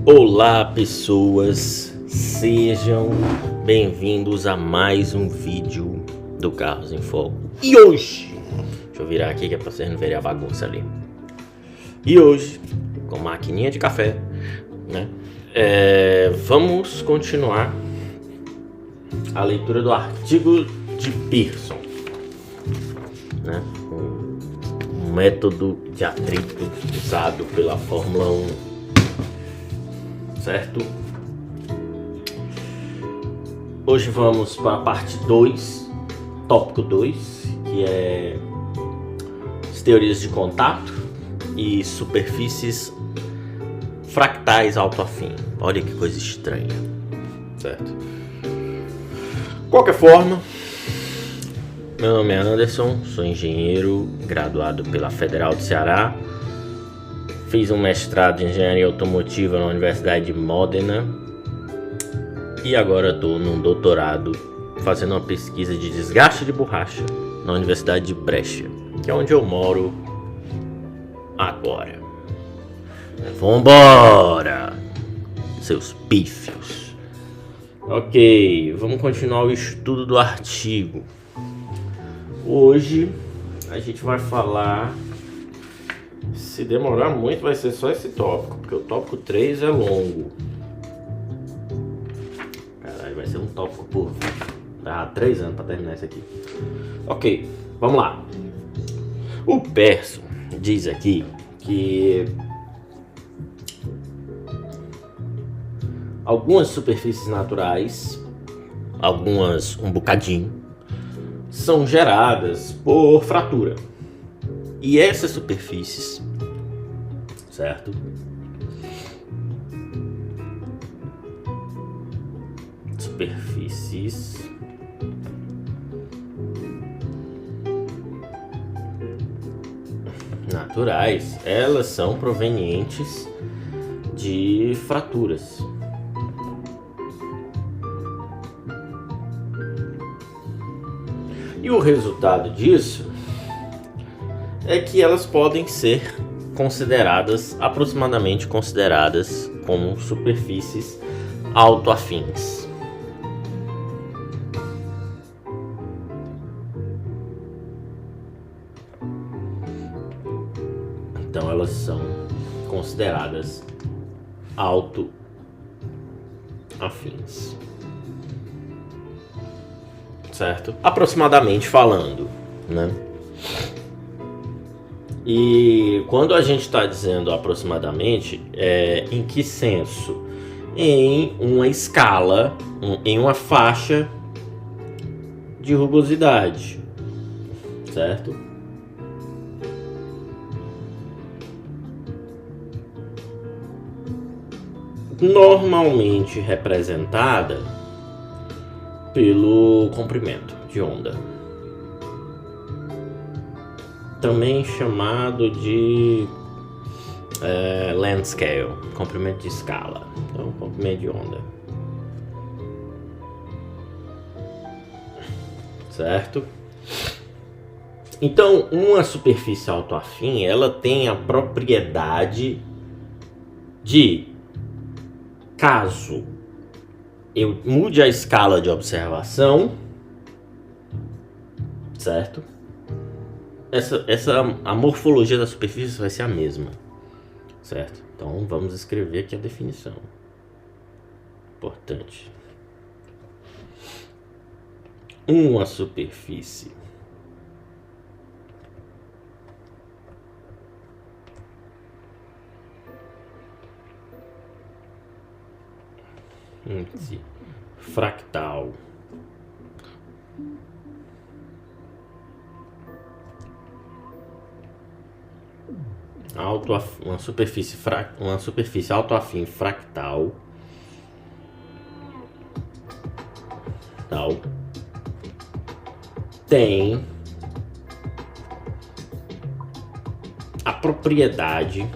Olá, pessoas, sejam bem-vindos a mais um vídeo do Carros em Foco. E hoje, deixa eu virar aqui que é pra vocês não verem a bagunça ali. E hoje, com maquininha de café, né? Vamos continuar a leitura do artigo de Pearson, né? Um método de atrito usado pela Fórmula 1, certo? Hoje vamos para a parte 2, tópico 2, que é as teorias de contato e superfícies fractais autoafim. Olha que coisa estranha, certo? Qualquer forma, meu nome é Anderson, sou engenheiro graduado pela Federal do Ceará. Fiz um mestrado em engenharia automotiva na Universidade de Modena e agora estou num doutorado fazendo uma pesquisa de desgaste de borracha na Universidade de Brecha, que é onde eu moro agora. Vambora, seus pífios. Ok, vamos continuar o estudo do artigo. Hoje a gente vai falar... Se demorar muito vai ser só esse tópico, porque o tópico 3 é longo. Caralho, vai ser um tópico por vídeo. Dá 3 anos pra terminar isso aqui. Ok, vamos lá. O Pearson diz aqui que algumas superfícies naturais, um bocadinho, são geradas por fratura. E essas superfícies, certo? Superfícies naturais, elas são provenientes de fraturas. E o resultado disso é que elas podem ser aproximadamente consideradas como superfícies autoafins. Então elas são consideradas autoafins, certo? Aproximadamente falando, né? E quando a gente está dizendo aproximadamente, em que senso? Em uma escala, em uma faixa de rugosidade, certo? Normalmente representada pelo comprimento de onda. Também chamado de length scale, comprimento de escala, então comprimento de onda, certo? Então, uma superfície autoafim, ela tem a propriedade de, caso eu mude a escala de observação, certo? A morfologia da superfície vai ser a mesma, certo? Então vamos escrever aqui a definição. Importante. Uma superfície fractal uma superfície autoafim fractal tem a propriedade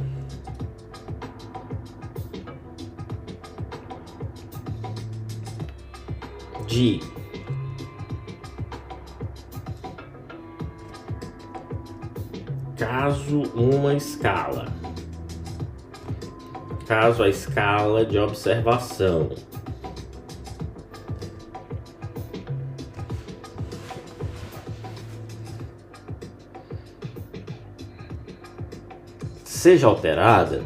de caso uma escala caso, a escala de observação. Seja alterada,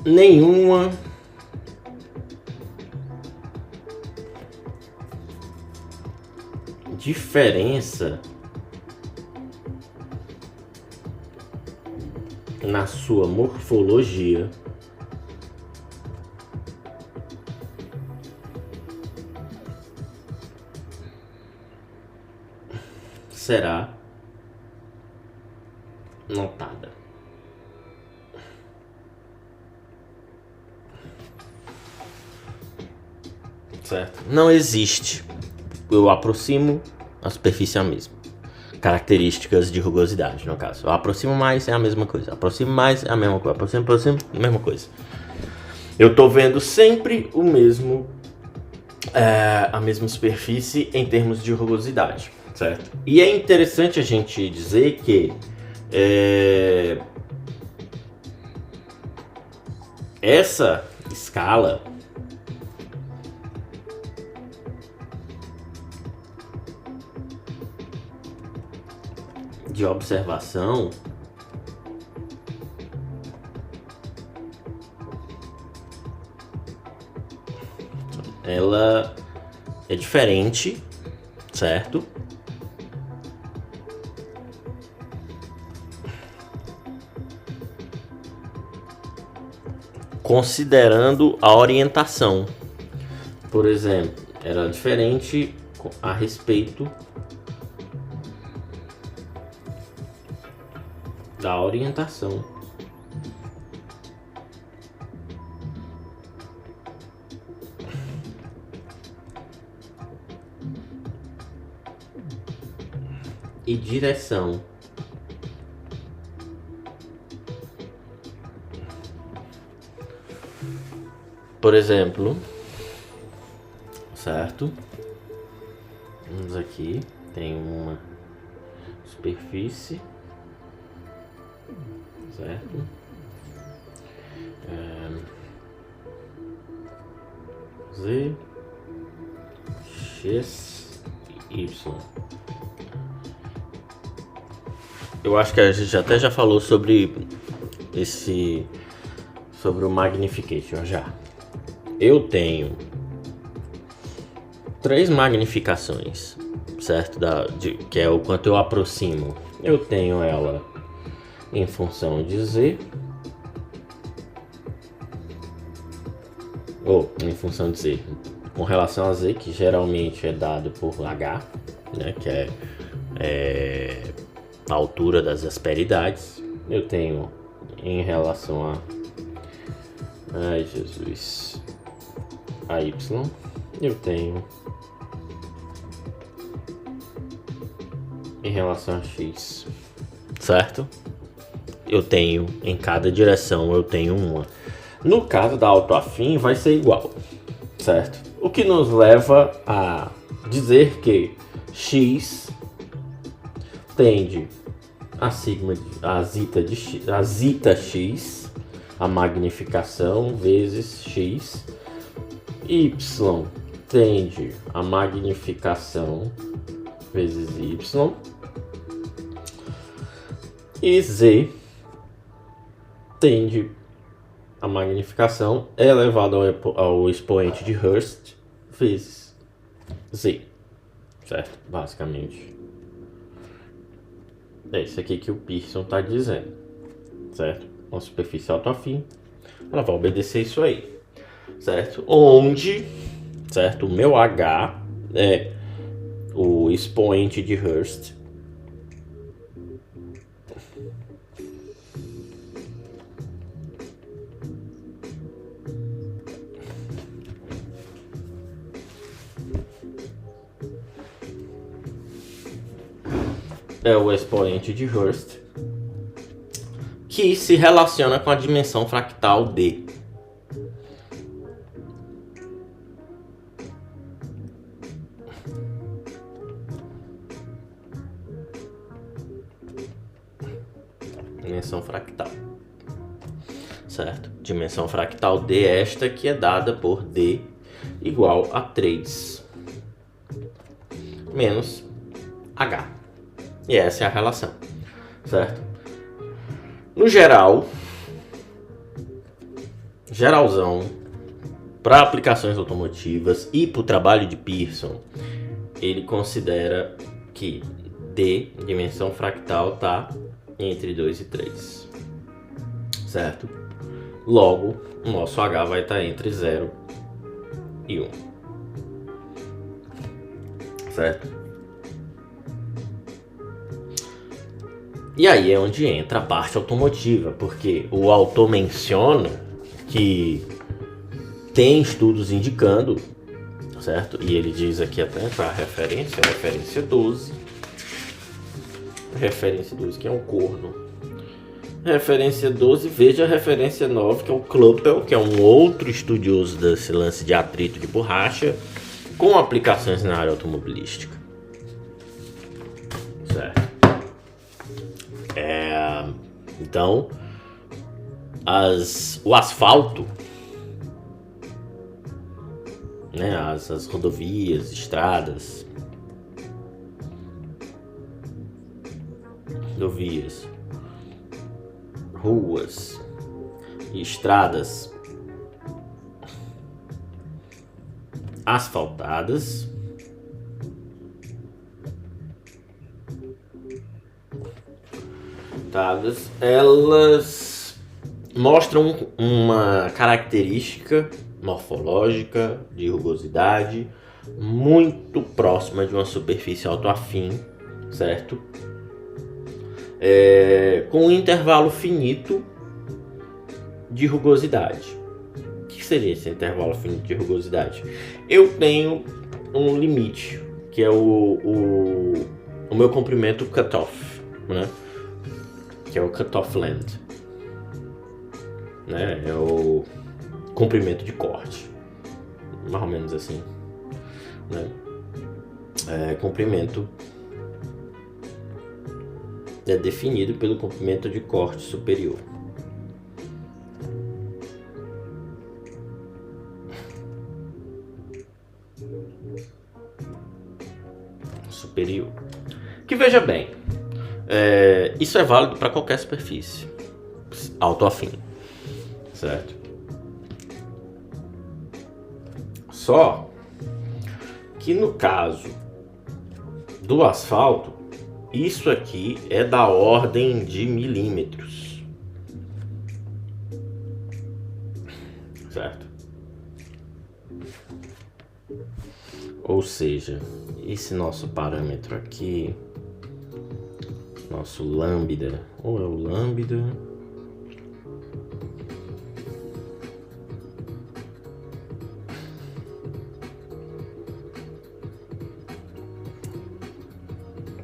nenhuma diferença na sua morfologia será notada. Certo? Não existe. Eu aproximo, a superfície é a mesma. Características de rugosidade, no caso. Eu aproximo mais, é a mesma coisa. Aproximo mais, é a mesma coisa. Aproximo, a mesma coisa. Eu tô vendo sempre o mesmo, a mesma superfície em termos de rugosidade, certo? E é interessante a gente dizer que essa escala de observação ela é diferente, certo? Considerando a orientação. Por exemplo, ela é diferente a respeito da orientação. E direção. Por exemplo, certo? Vamos aqui, tem uma superfície, certo? Z, X, Y. Eu acho que a gente até já falou sobre sobre o magnification já. Eu tenho 3 magnificações, certo? Que é o quanto eu aproximo. Eu tenho ela em função de Z, ou em função de Z, com relação a Z, que geralmente é dado por H, né? Que é a altura das asperidades. Eu tenho em relação a a Y, eu tenho em relação a X, certo? Eu tenho em cada direção, eu tenho uma. No caso da autoafim vai ser igual, certo? O que nos leva a dizer que X tende a zeta X, a magnificação vezes X. Y tende a magnificação vezes Y. E Z tende a magnificação elevado ao expoente de Hurst vezes Z, certo? Basicamente é isso aqui que o Pearson está dizendo, certo? Uma superfície autoafim, ela vai obedecer isso aí, certo? Onde, certo, o meu H é o expoente de Hurst é o expoente de Hurst, que se relaciona com a dimensão fractal D. Dimensão fractal, certo? Dimensão fractal D esta que é dada por D igual a 3 menos H. E essa é a relação, certo? No geralzão, para aplicações automotivas e para o trabalho de Pearson, ele considera que D, dimensão fractal, está entre 2 e 3, certo? Logo, o nosso H vai estar entre 0 e 1, certo? E aí é onde entra a parte automotiva, porque o autor menciona que tem estudos indicando, certo? E ele diz aqui até para a referência 12. Referência 12, que é um corno. Referência 12, veja a referência 9, que é o Kluppel, que é um outro estudioso desse lance de atrito de borracha, com aplicações na área automobilística. Certo? Então, o asfalto, né, as rodovias, estradas, ruas e estradas asfaltadas elas mostram uma característica morfológica de rugosidade muito próxima de uma superfície autoafim, certo? Com um intervalo finito de rugosidade. O que seria esse intervalo finito de rugosidade? Eu tenho um limite, que é o meu comprimento cutoff, né? Que é o cutoff length, né? É o comprimento de corte, mais ou menos assim, né? Comprimento é definido pelo comprimento de corte superior. Que veja bem, isso é válido para qualquer superfície autoafim, certo? Só que no caso do asfalto, isso aqui é da ordem de milímetros, certo? Ou seja, esse nosso parâmetro aqui, nosso lambda, ou é o lambda,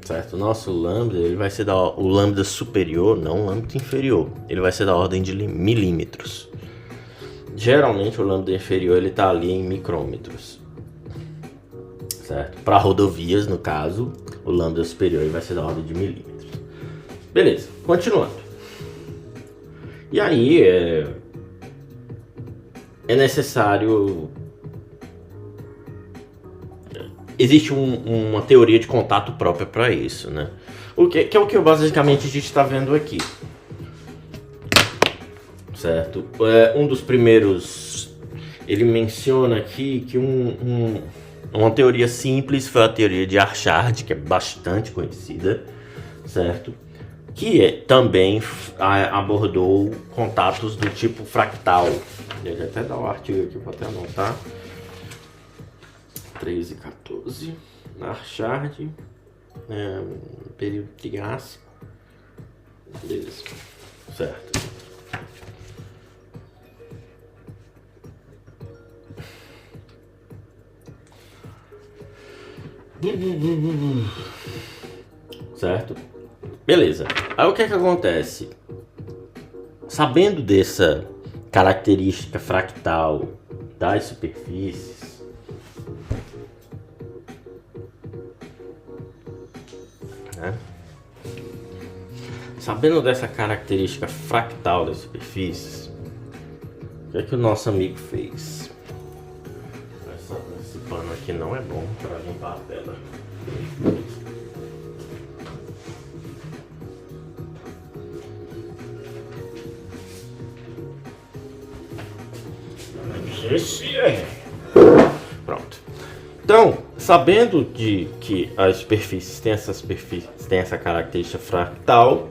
certo? O nosso lambda, ele vai ser o lambda superior, não o lambda inferior. Ele vai ser da ordem de milímetros. Geralmente o lambda inferior ele tá ali em micrômetros, certo? Para rodovias, no caso, o lambda superior ele vai ser da ordem de milímetros. Beleza, continuando. E aí é necessário. Existe uma teoria de contato própria para isso, né? Que é o que basicamente a gente está vendo aqui, certo? Um dos primeiros, ele menciona aqui que uma teoria simples foi a teoria de Archard, que é bastante conhecida, certo? Que também abordou contatos do tipo fractal. Ele até dá o artigo aqui para até anotar. 13 e 14, Archard, período Triássico, beleza, certo. Certo? Beleza. Aí o que é que acontece? sabendo dessa característica fractal das superfícies, né? Sabendo dessa característica fractal das superfícies, o que é que o nosso amigo fez? Esse pano aqui não é bom para limpar a tela. Esse é. Pronto. Então, sabendo de que as superfícies têm essa característica fractal,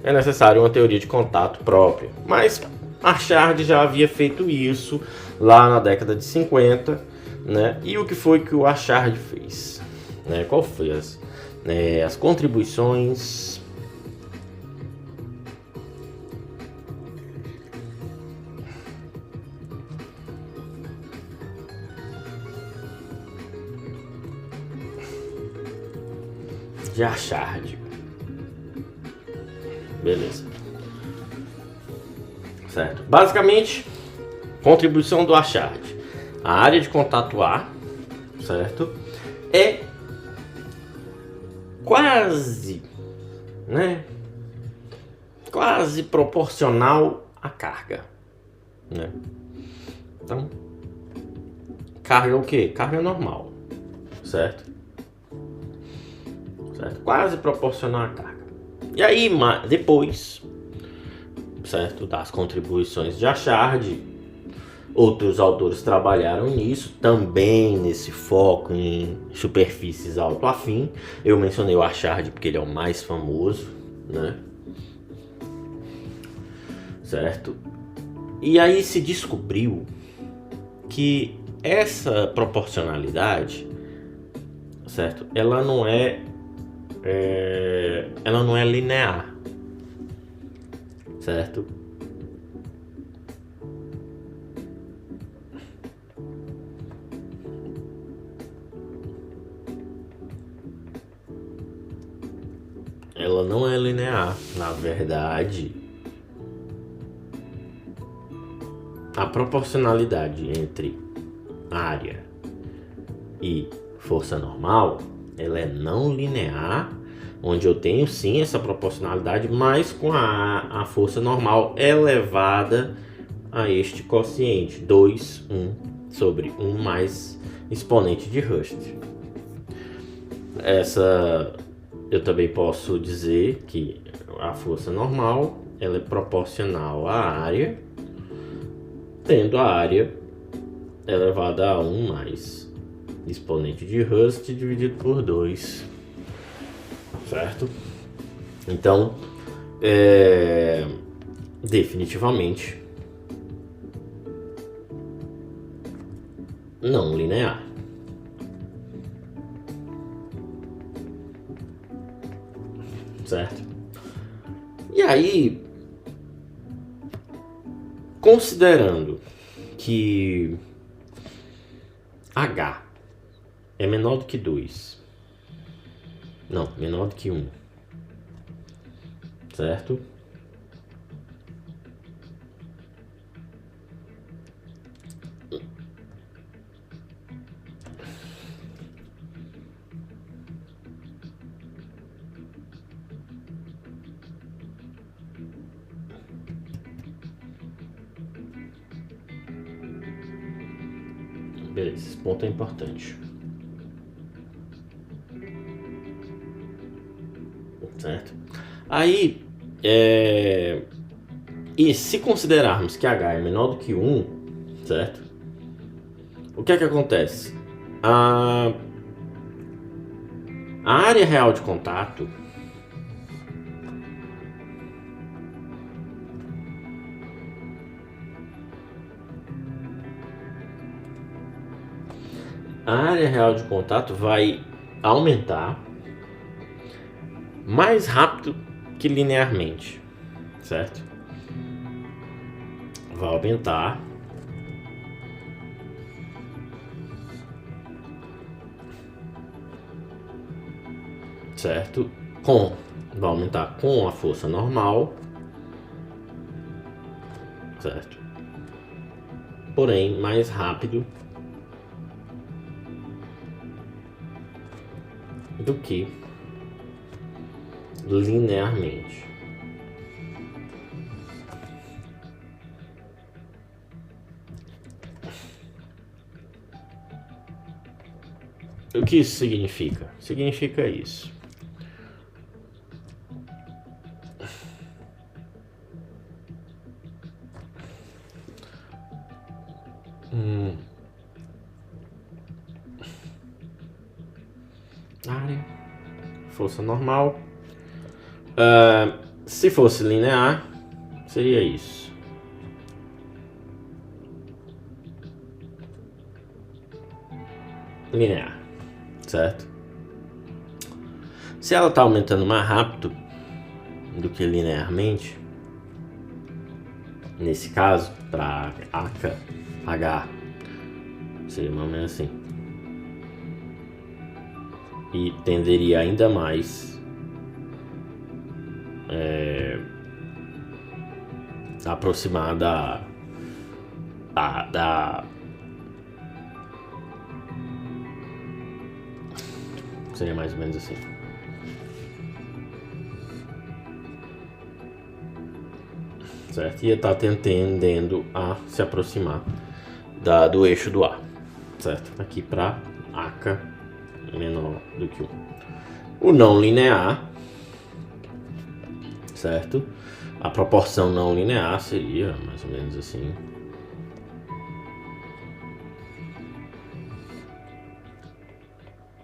é necessário uma teoria de contato própria. Mas Achard já havia feito isso lá na década de 50, né? E o que foi que o Achard fez? Né? Qual foi as contribuições de Achard? Beleza. Certo. Basicamente, contribuição do Achard. A área de contato A, certo? É quase, né? Quase proporcional à carga, né? Então, carga é o quê? Carga normal, certo? Certo? Quase proporcional à carga. E aí, depois, certo, das contribuições de Achard, outros autores trabalharam nisso, também nesse foco em superfícies autoafim. Eu mencionei o Achard porque ele é o mais famoso, né? Certo? E aí se descobriu que essa proporcionalidade, certo? Ela não é linear, certo? Ela não é linear. Na verdade, a proporcionalidade entre área e força normal, ela é não linear, onde eu tenho sim essa proporcionalidade, mas com a força normal elevada a este quociente 2, 1 sobre 1 mais exponente de Hurst. Eu também posso dizer que a força normal ela é proporcional à área, tendo a área elevada a 1 mais exponente de Hurst dividido por 2, certo? Então, definitivamente não linear. Certo? E aí, considerando que H é menor do que 2, não, menor do que 1, certo? Beleza, esse ponto é importante. Certo? Aí, e se considerarmos que H é menor do que 1, certo? O que é que acontece? A área real de contato vai aumentar mais rápido que linearmente, certo? Vai aumentar certo? Vai aumentar com a força normal certo? Porém, mais rápido do que linearmente. O que isso significa? Significa isso. Área, força normal. Se fosse linear, seria isso. Linear, certo? Se ela está aumentando mais rápido do que linearmente, nesse caso, para H, seria mais ou menos assim. E tenderia ainda mais aproximar da seria mais ou menos assim. Certo? Ia estar tendendo a se aproximar do eixo do A, certo? Aqui para AK menor do que 1. O não linear, certo? A proporção não linear seria mais ou menos assim.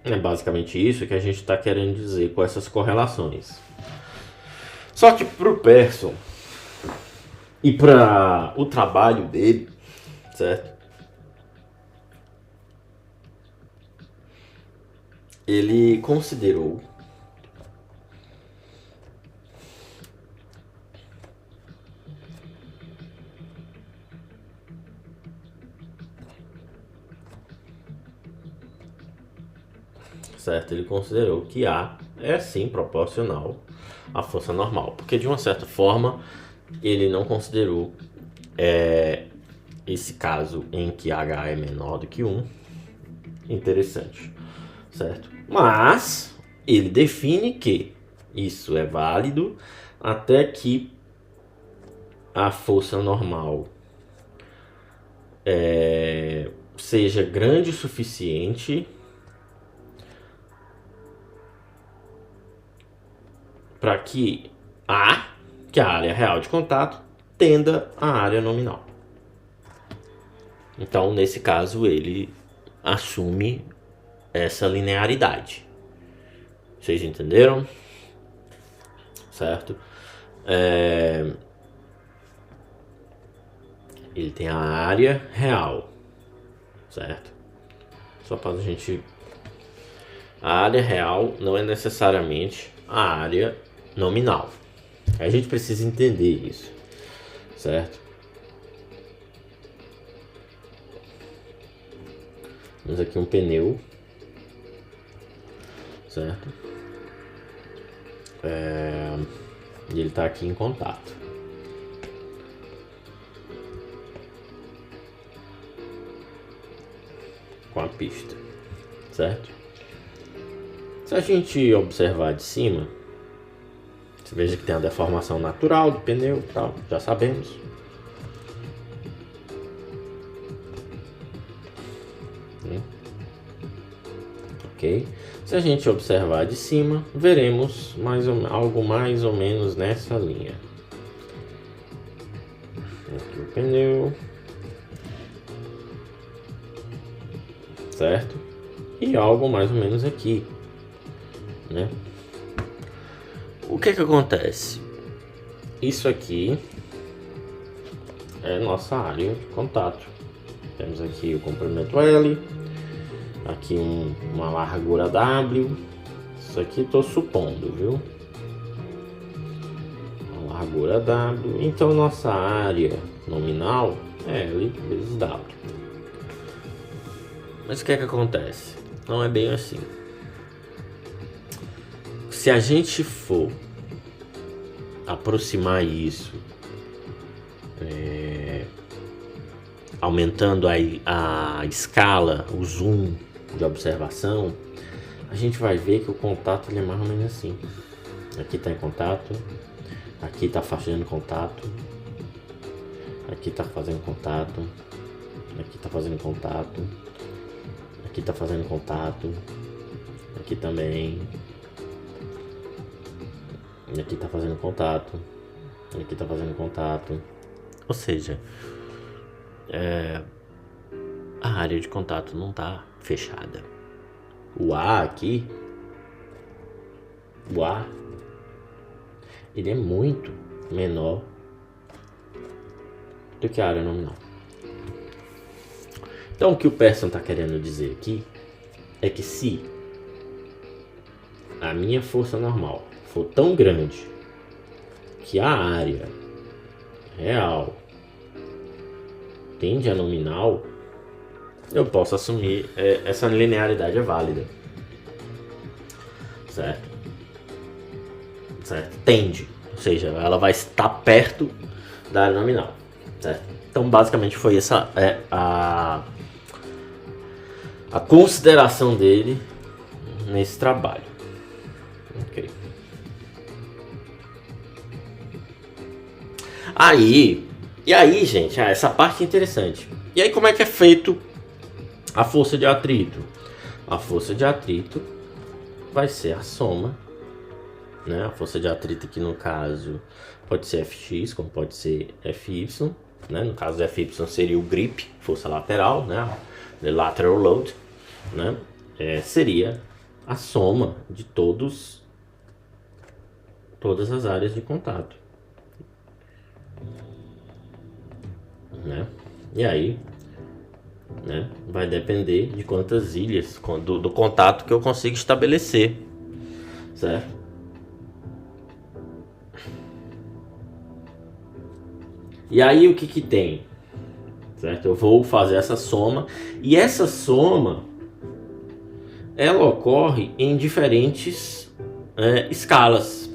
É basicamente isso que a gente está querendo dizer com essas correlações. Só que para o Pearson e para o trabalho dele, certo? Ele considerou certo? Ele considerou que A é sim proporcional à força normal, porque de uma certa forma ele não considerou esse caso em que H é menor do que 1 interessante, certo? Mas ele define que isso é válido até que a força normal seja grande o suficiente para que a área real de contato tenda à área nominal. Então, nesse caso, ele assume essa linearidade. Vocês entenderam? Certo? Ele tem a área real, certo? Só para a gente... A área real não é necessariamente a área nominal. A gente precisa entender isso, certo? Temos aqui um pneu, certo? E ele está aqui em contato. Com a pista, certo? Se a gente observar de cima, você veja que tem a deformação natural do pneu e tal, já sabemos. Ok? Se a gente observar de cima, veremos algo mais ou menos nessa linha. Aqui o pneu, certo? E algo mais ou menos aqui, né? O que acontece? Isso aqui é nossa área de contato. Temos aqui o comprimento L, aqui uma largura W. Isso aqui estou supondo, viu? Uma largura W. Então nossa área nominal é L vezes W. Mas o que acontece? Não é bem assim. Se a gente for aproximar isso aumentando a escala, o zoom de observação, a gente vai ver que o contato ele é mais ou menos assim. Aqui está em contato, aqui está fazendo contato, aqui está fazendo contato, aqui está fazendo contato, aqui está fazendo contato, aqui também, aqui está fazendo contato, aqui está fazendo contato. Ou seja, a área de contato não está fechada. O A aqui, o A, ele é muito menor do que a área nominal. Então o que o Pearson está querendo dizer aqui é que se a minha força normal for tão grande que a área real tende a nominal, eu posso assumir essa linearidade é válida, certo? Tende, ou seja, ela vai estar perto da área nominal, certo? Então basicamente foi essa a consideração dele nesse trabalho. Ok. E aí, gente, essa parte é interessante. E aí, como é que é feito a força de atrito? A força de atrito vai ser a soma, né? A força de atrito aqui no caso pode ser Fx, como pode ser Fy, né? No caso Fy seria o grip, força lateral, né? The lateral load, né? Seria a soma de todas as áreas de contato, né? E aí, né, vai depender de quantas ilhas do contato que eu consigo estabelecer, certo? E aí o que tem, certo? Eu vou fazer essa soma, e essa soma ela ocorre em diferentes escalas.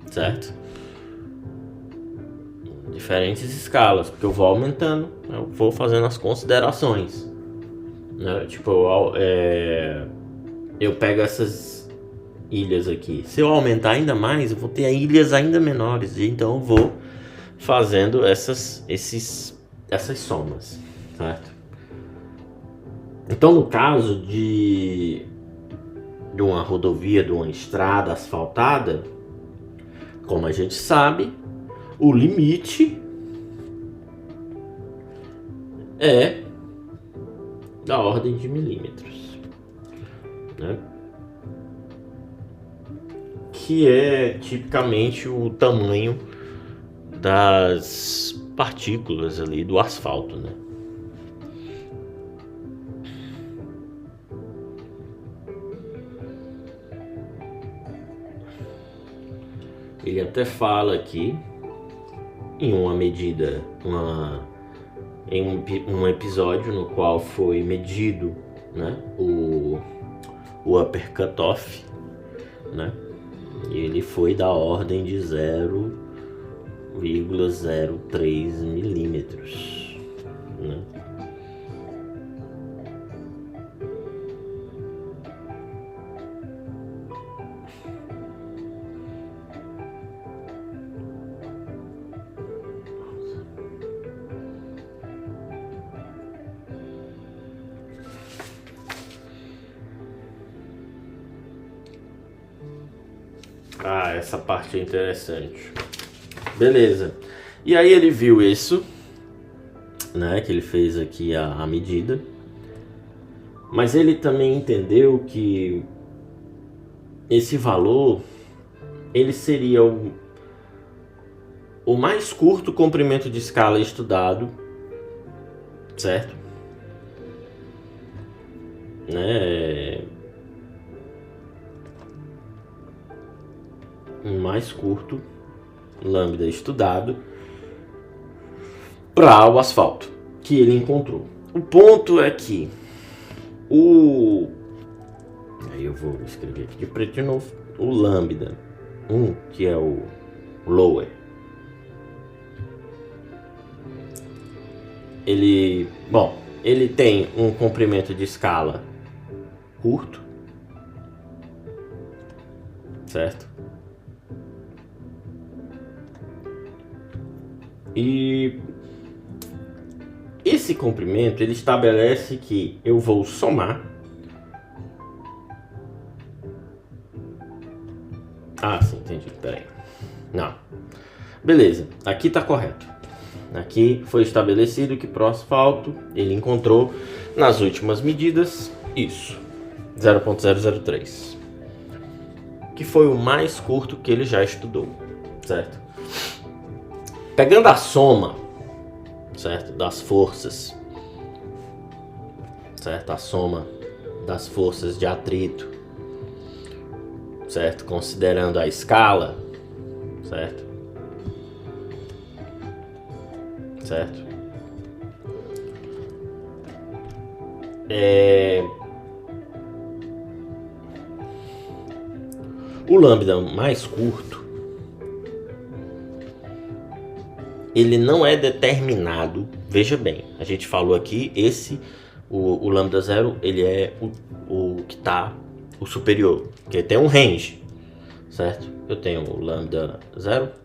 Certo? Diferentes escalas, porque eu vou aumentando, eu vou fazendo as considerações, né? Tipo, eu pego essas ilhas aqui, se eu aumentar ainda mais, eu vou ter ilhas ainda menores, e então eu vou fazendo essas somas, certo? Então, no caso de uma rodovia, de uma estrada asfaltada, como a gente sabe, o limite é da ordem de milímetros, né? Que é tipicamente o tamanho das partículas ali do asfalto, né? Ele até fala aqui em uma medida, em um episódio no qual foi medido, né, o upper cutoff, né, e ele foi da ordem de 0,03 milímetros, né. Essa parte é interessante. Beleza. E aí ele viu isso, né, que ele fez aqui a medida. Mas ele também entendeu que esse valor, ele seria o mais curto comprimento de escala estudado, certo? Né? O mais curto lambda estudado para o asfalto que ele encontrou. O ponto é que Aí eu vou escrever aqui de preto de novo. O lambda 1, que é o lower, ele tem um comprimento de escala curto, certo? E esse comprimento ele estabelece que eu vou somar. Ah, sim, entendi. Peraí. Não. Beleza, aqui tá correto. Aqui foi estabelecido que pro asfalto ele encontrou nas últimas medidas isso, 0.003, que foi o mais curto que ele já estudou, certo? Pegando a soma, certo, das forças, certo, a soma das forças de atrito, certo, considerando a escala, certo? Certo? O lambda mais curto, ele não é determinado. Veja bem, a gente falou aqui, o lambda 0, ele é o que está o superior, que tem um range, certo? Eu tenho o lambda 0,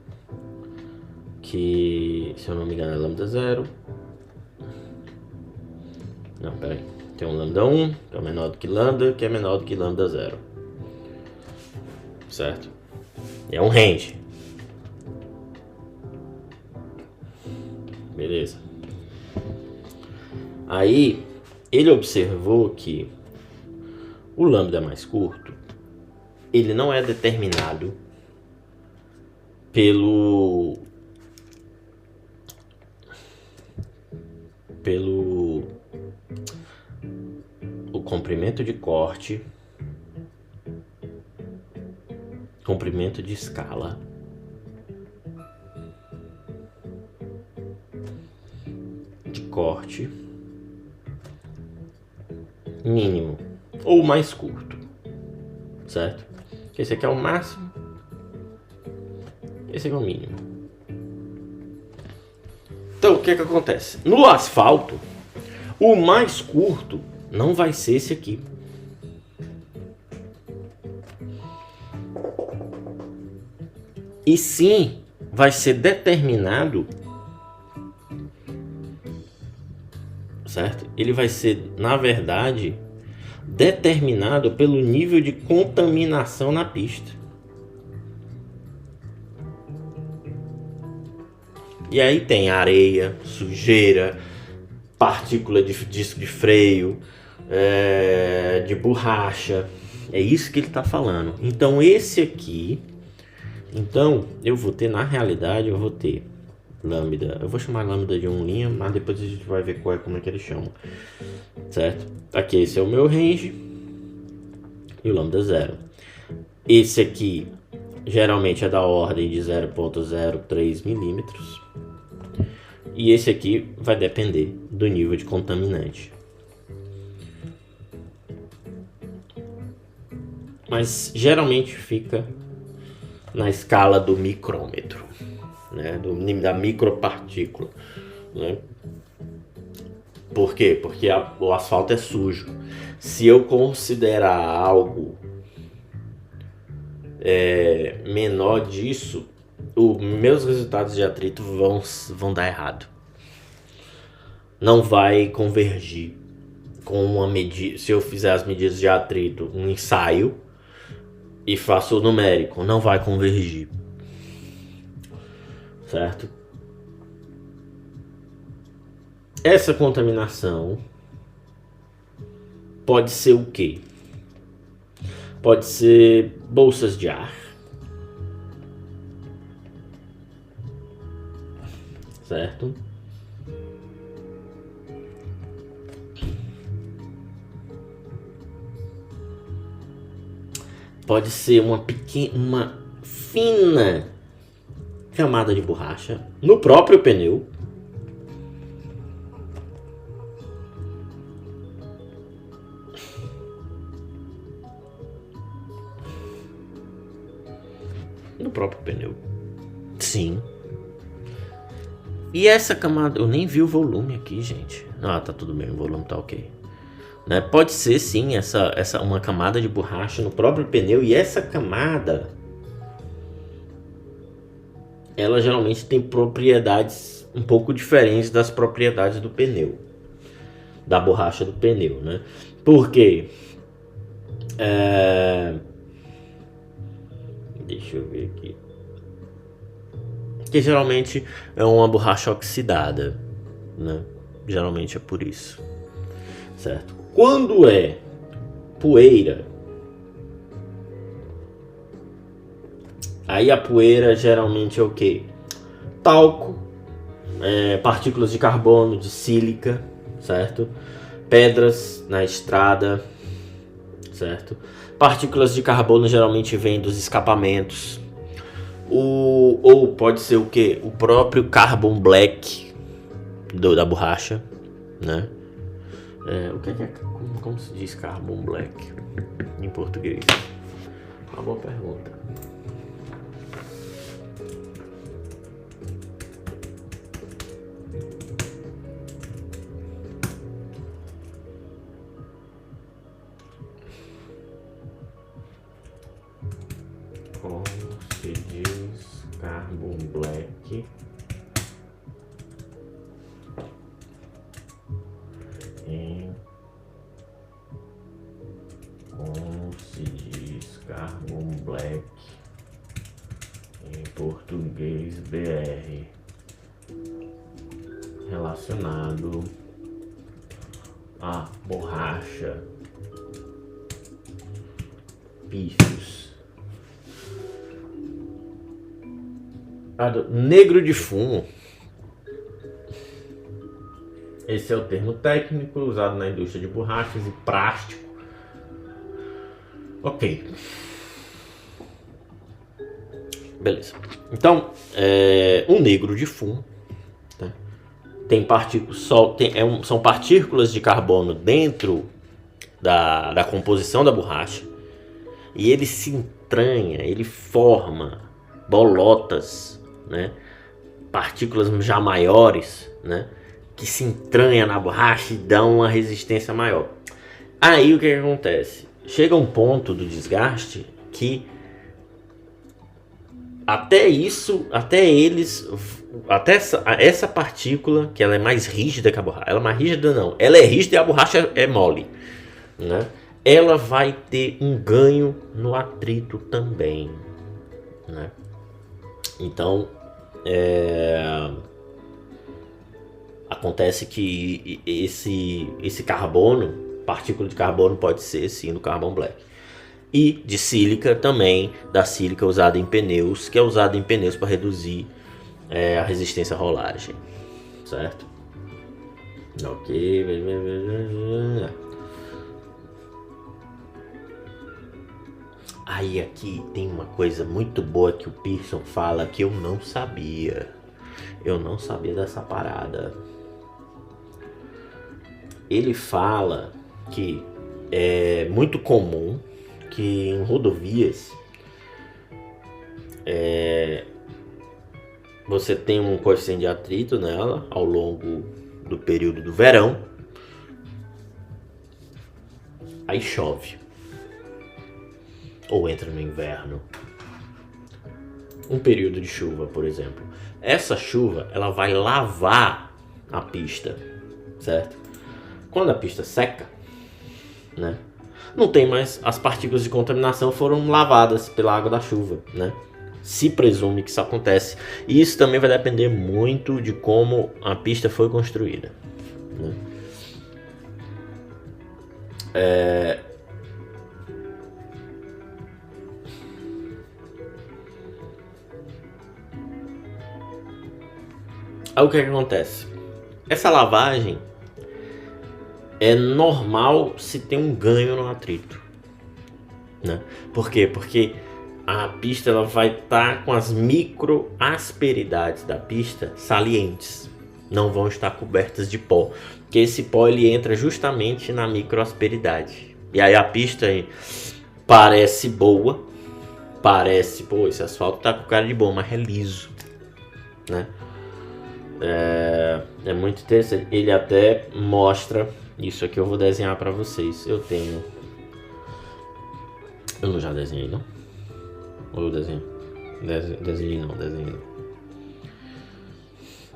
que, se eu não me engano, é lambda 0. Não, peraí. Tem um lambda 1, que é menor do que lambda, que é menor do que lambda 0. Certo? É um range. Beleza. Aí, ele observou que o lambda mais curto, ele não é determinado pelo o comprimento de corte, comprimento de escala, de corte mínimo ou mais curto, certo? Esse aqui é o máximo, esse aqui é o mínimo. Então, o que é que acontece? No asfalto, o mais curto não vai ser esse aqui. E sim, vai ser determinado, certo? Ele vai ser, na verdade, determinado pelo nível de contaminação na pista. E aí tem areia, sujeira, partícula de disco de freio, de borracha. É isso que ele está falando. Então esse aqui, eu vou ter, na realidade, eu vou ter lambda. Eu vou chamar lambda de 1 linha, mas depois a gente vai ver como é que ele chama. Certo? Aqui esse é o meu range e o lambda 0. Esse aqui geralmente é da ordem de 0.03 milímetros. E esse aqui vai depender do nível de contaminante. Mas geralmente fica na escala do micrômetro, né? Da micropartícula, né? Por quê? Porque o asfalto é sujo. Se eu considerar algo menor disso, os meus resultados de atrito vão dar errado. Não vai convergir com uma medida. Se eu fizer as medidas de atrito, um ensaio, e faço o numérico, não vai convergir. Certo? Essa contaminação pode ser o quê? Pode ser bolsas de ar, certo? Pode ser uma fina camada de borracha no próprio pneu. no próprio pneu. Sim. E essa camada, eu nem vi o volume aqui, gente. Ah, tá tudo bem, o volume tá ok. Né? Pode ser sim uma camada de borracha no próprio pneu, e essa camada ela geralmente tem propriedades um pouco diferentes das propriedades do pneu, da borracha do pneu, né? Por quê? Deixa eu ver aqui. Que geralmente é uma borracha oxidada, né? Geralmente é por isso, certo? Quando é poeira, aí a poeira geralmente é o quê? Talco, partículas de carbono, de sílica, certo? Pedras na estrada, certo? Partículas de carbono geralmente vêm dos escapamentos. Ou pode ser o que? O próprio carbon black da borracha, né? O que é como se diz carbon black em português? Uma boa pergunta. Como se diz carbon black em como se diz carbon black em português BR relacionado a borracha, pífios. Negro de fumo. Esse é o termo técnico usado na indústria de borrachas e plástico. Ok. Beleza. Então, um negro de fumo, tá? Tem partículas, são partículas de carbono dentro da composição da borracha, e ele se entranha, ele forma bolotas, né? Partículas já maiores, né? Que se entranha na borracha e dão uma resistência maior. Aí o que acontece? Chega um ponto do desgaste que essa partícula, que ela é mais rígida que a borracha, ela é mais rígida não, ela é rígida e a borracha é mole, né? Ela vai ter um ganho no atrito também, né? Então, acontece que esse carbono, partícula de carbono, pode ser sim do carbon black. E de sílica também, da sílica usada em pneus, que é usada em pneus para reduzir a resistência à rolagem, certo? Ok. Aí aqui tem uma coisa muito boa que o Pearson fala que eu não sabia. Eu não sabia dessa parada. Ele fala que é muito comum que em rodovias você tem um coeficiente de atrito nela ao longo do período do verão. Aí chove. Ou entra no inverno. Um período de chuva, por exemplo. Essa chuva, ela vai lavar a pista, certo? Quando a pista seca, né? Não tem mais, as partículas de contaminação foram lavadas pela água da chuva, né? Se presume que isso acontece. E isso também vai depender muito de como a pista foi construída, né? Aí o que acontece? Essa lavagem é normal se tem um ganho no atrito, né? Por quê? Porque a pista ela vai estar com as microasperidades da pista salientes, não vão estar cobertas de pó, porque esse pó ele entra justamente na microasperidade. E aí a pista parece boa, parece, pô, esse asfalto tá com cara de bom, mas é liso, né? É muito interessante. Ele até mostra isso aqui. Eu vou desenhar para vocês. Eu não já desenhei, não? Ou eu desenho? Desenhei não.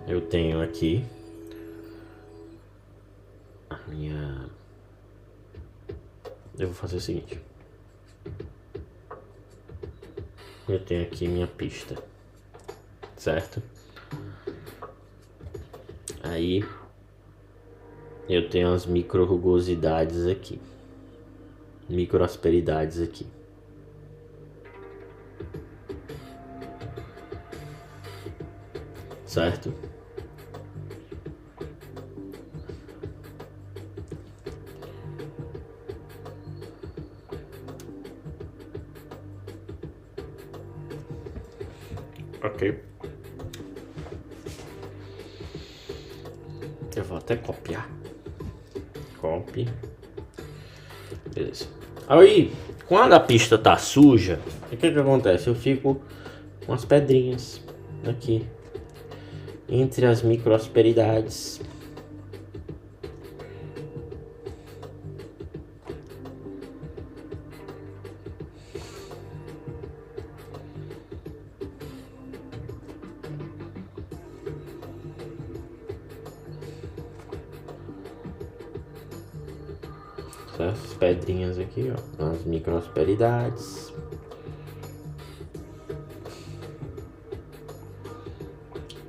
Eu tenho aqui a minha... Eu vou fazer o seguinte. Eu tenho aqui minha pista, certo? Aí eu tenho as micro rugosidades aqui, micro asperidades aqui, certo? Ok. Eu vou até copiar. Copy. Beleza. Aí, quando a pista tá suja, o que acontece? Eu fico com as pedrinhas aqui entre as microasperidades. Essas pedrinhas aqui, ó, nas microasperidades.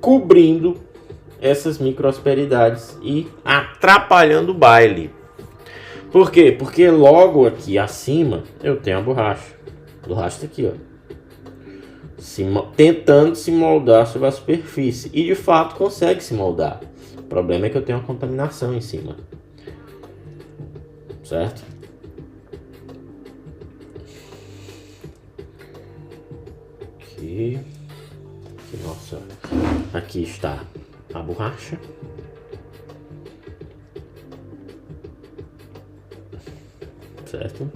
Cobrindo essas microasperidades e atrapalhando o baile. Por quê? Porque logo aqui acima eu tenho a borracha. A borracha tá aqui, ó. Tentando se moldar sobre a superfície. E de fato consegue se moldar. O problema é que eu tenho uma contaminação em cima. Certo? Aqui. Nossa. Aqui está a borracha. Certo?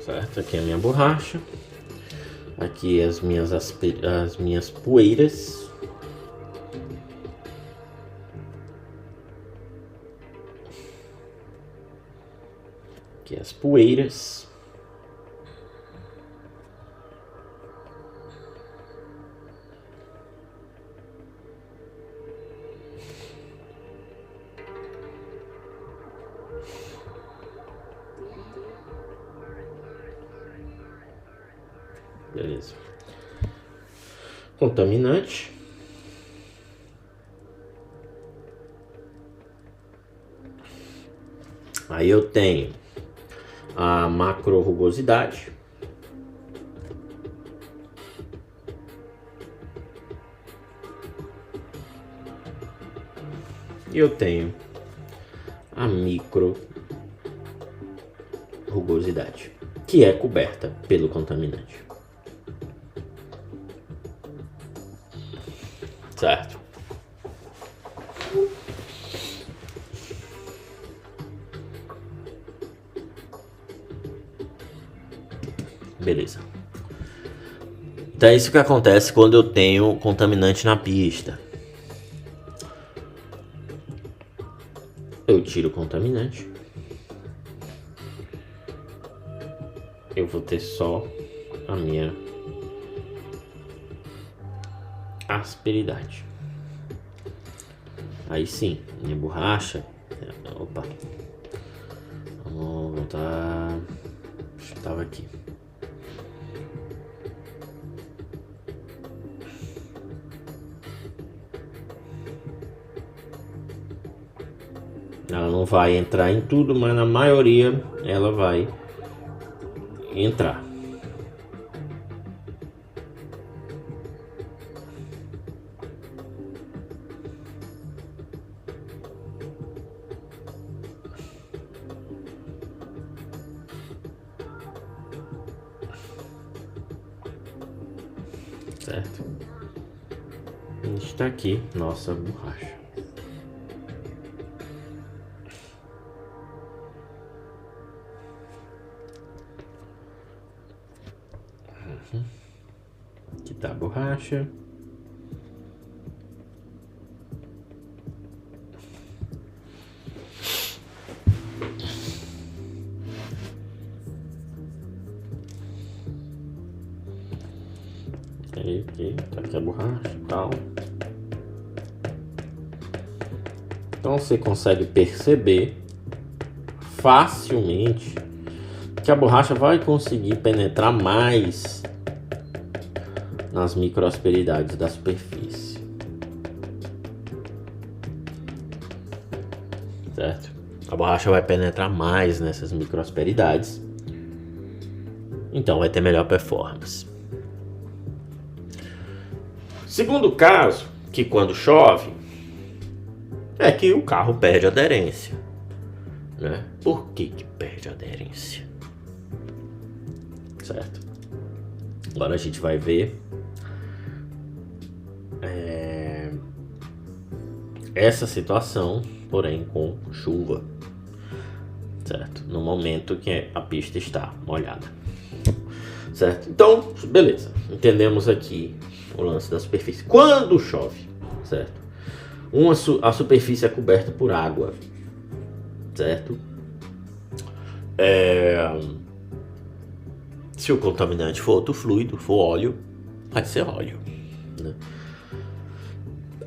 Certo, aqui é a minha borracha. Aqui as minhas poeiras. Aqui as poeiras. Beleza. Contaminante. Aí eu tenho a macro rugosidade. E eu tenho a micro rugosidade, que é coberta pelo contaminante. Certo? Beleza. Então é isso que acontece quando eu tenho contaminante na pista. Eu tiro o contaminante. Eu vou ter só a minha asperidade. Aí sim, minha borracha. Opa. Vamos voltar. Estava aqui. Ela não vai entrar em tudo, mas na maioria ela vai entrar. certo? Está aqui nossa borracha. Aqui tá a borracha. Aqui, tá aqui a borracha e tal. Então você consegue perceber facilmente que a borracha vai conseguir penetrar mais nas microasperidades da superfície, certo? A borracha vai penetrar mais nessas microasperidades, então vai ter melhor performance. Segundo caso, que quando chove, é que o carro perde aderência, né? Por que perde aderência? Certo? Agora a gente vai ver essa situação, porém com chuva, certo? No momento que a pista está molhada, certo? Então, beleza, entendemos aqui o lance da superfície. Quando chove, certo? A superfície é coberta por água, certo? Se o contaminante for outro fluido, for óleo, vai ser óleo, né?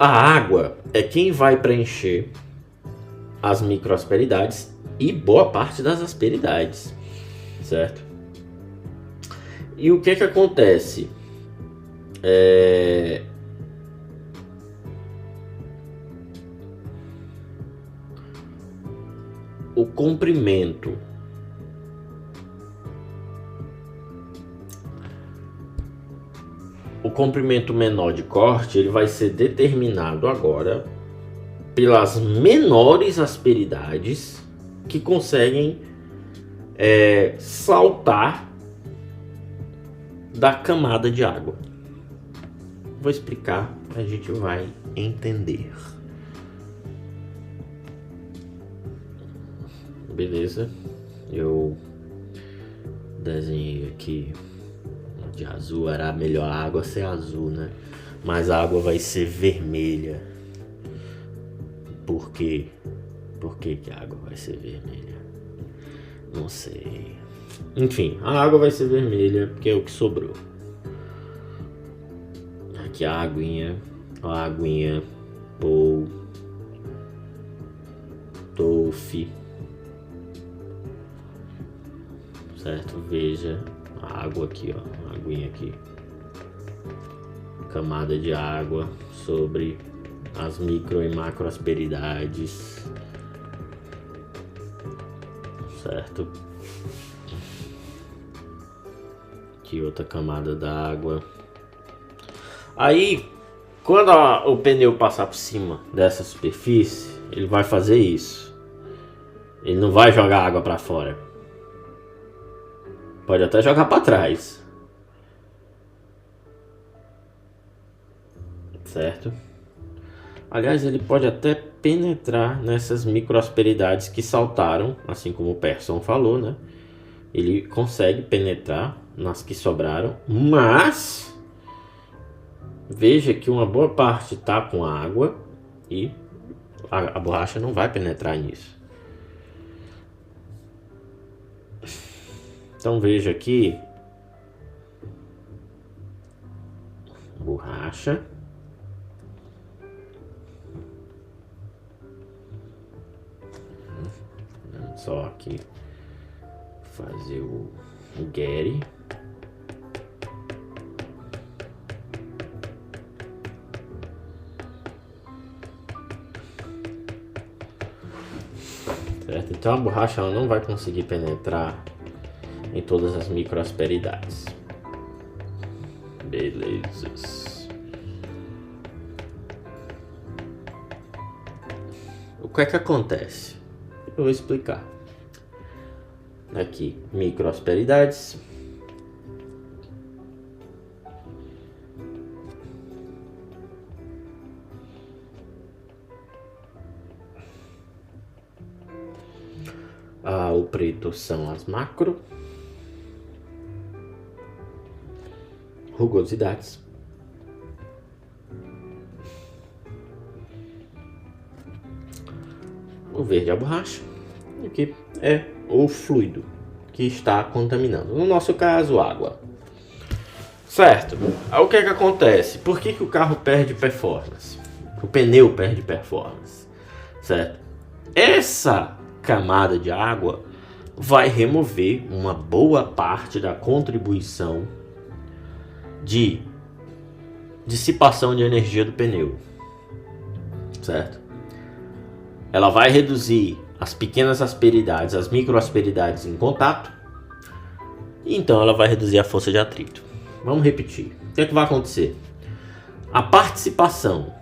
A água é quem vai preencher as microasperidades e boa parte das asperidades, certo? E o que acontece? O comprimento menor de corte, ele vai ser determinado agora pelas menores asperidades que conseguem saltar da camada de água. Vou explicar, a gente vai entender. Beleza? Eu desenhei aqui de azul, era melhor a água ser azul, né? Mas a água vai ser vermelha. Por quê? Por que a água vai ser vermelha? Não sei. Enfim, a água vai ser vermelha porque é o que sobrou. Aqui a aguinha. A aguinha. Pou. Tofe. Certo? Veja a água aqui, ó. A aguinha aqui. Camada de água sobre as micro e macro asperidades. Certo? Aqui outra camada d'água. Aí, quando o pneu passar por cima dessa superfície, ele vai fazer isso. Ele não vai jogar água para fora. Pode até jogar para trás. Certo? Aliás, ele pode até penetrar nessas microasperidades que saltaram, assim como o Persson falou, né? Ele consegue penetrar nas que sobraram, mas veja que uma boa parte está com água e a borracha não vai penetrar nisso. Então veja aqui, borracha. Só aqui fazer o Gary. Certo? Então a borracha ela não vai conseguir penetrar em todas as microasperidades. Beleza. O que é que acontece? Eu vou explicar. Aqui, microasperidades. o preto são as macro, rugosidades. O verde é a borracha. E aqui é o fluido que está contaminando. No nosso caso, água. Certo. Aí o que é que acontece? Por que o carro perde performance? O pneu perde performance. Certo? Essa camada de água vai remover uma boa parte da contribuição de dissipação de energia do pneu. Certo? Ela vai reduzir as pequenas asperidades, as microasperidades em contato. E então ela vai reduzir a força de atrito. Vamos repetir. O que é que vai acontecer? A participação,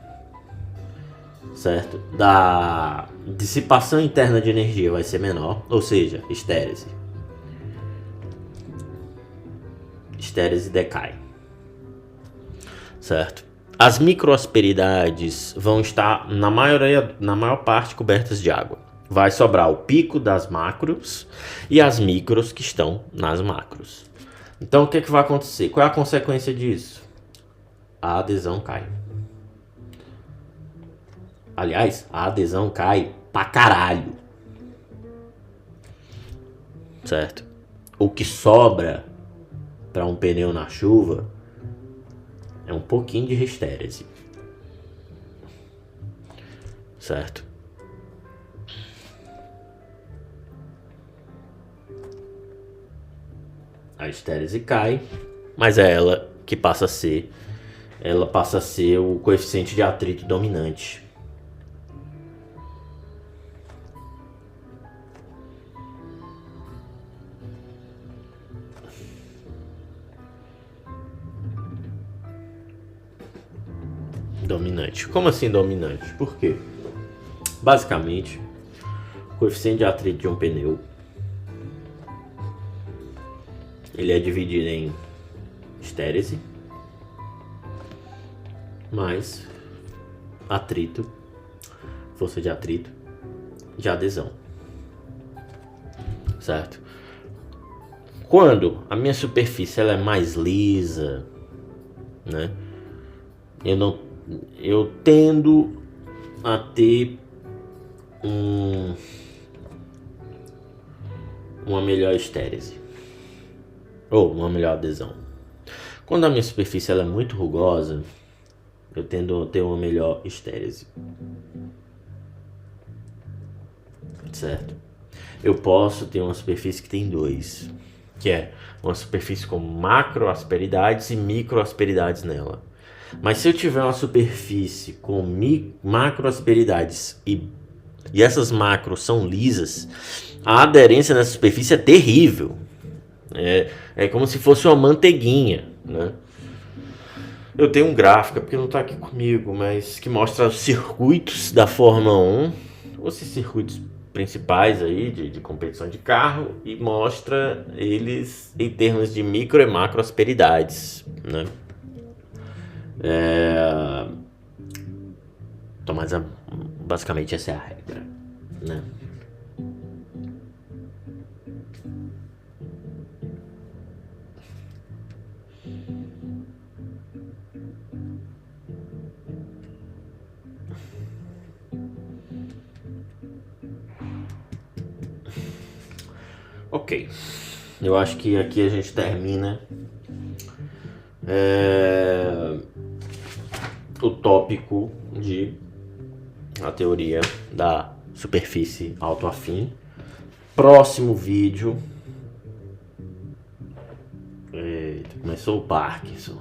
certo, da dissipação interna de energia vai ser menor, ou seja, estérese. Estérese decai. Certo? As microasperidades vão estar na maior parte cobertas de água. Vai sobrar o pico das macros e as micros que estão nas macros. Então o que é que vai acontecer? Qual é a consequência disso? A adesão cai. Aliás, a adesão cai pra caralho. Certo? O que sobra para um pneu na chuva é um pouquinho de estérese. Certo? A estérese cai, mas é ela que passa a ser o coeficiente de atrito dominante. Dominante. Como assim dominante? Por quê? Basicamente, o coeficiente de atrito de um pneu ele é dividido em estérese mais atrito, força de atrito de adesão. Certo? Quando a minha superfície ela é mais lisa, né? Eu tendo a ter uma melhor estérese ou uma melhor adesão. Quando a minha superfície ela é muito rugosa, eu tendo a ter uma melhor estérese. Certo? Eu posso ter uma superfície que tem dois, que é uma superfície com macroasperidades e microasperidades nela. Mas se eu tiver uma superfície com macroasperidades e essas macros são lisas, a aderência nessa superfície é terrível. É como se fosse uma manteiguinha, né? Eu tenho um gráfico, porque não está aqui comigo, mas que mostra os circuitos da Fórmula 1, esses circuitos principais aí de competição de carro, e mostra eles em termos de micro e macro asperidades, né? Então, mas basicamente essa é a regra, né? Ok, eu acho que aqui a gente termina o tópico de a teoria da superfície autoafim. Próximo vídeo. Eita, começou o Parkinson.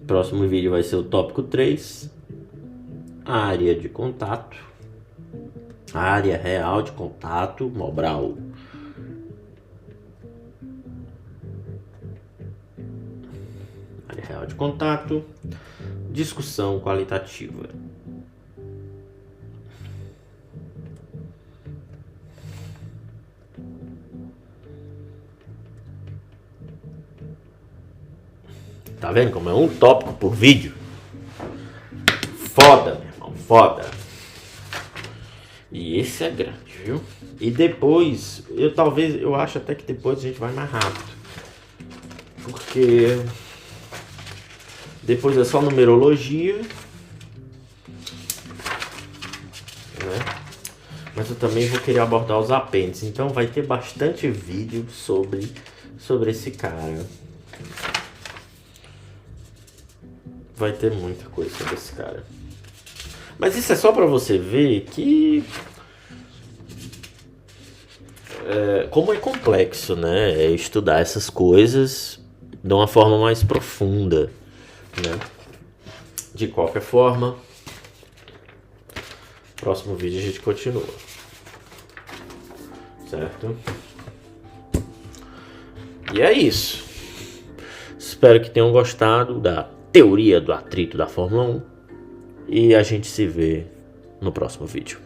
Próximo vídeo vai ser o tópico 3. Área de contato. Área real de contato. Mobral. Área real de contato. Discussão qualitativa. Tá vendo como é um tópico por vídeo? Foda, meu irmão. foda. E esse é grande, viu? E depois, eu acho até que depois a gente vai mais rápido. Porque depois é só numerologia, né? Mas eu também vou querer abordar os apêndices. Então vai ter bastante vídeo sobre esse cara. Vai ter muita coisa sobre esse cara. Mas isso é só pra você ver que como é complexo, né? Estudar essas coisas de uma forma mais profunda, né? De qualquer forma, próximo vídeo a gente continua, certo? E é isso. Espero que tenham gostado da teoria do atrito da Fórmula 1 e a gente se vê no próximo vídeo.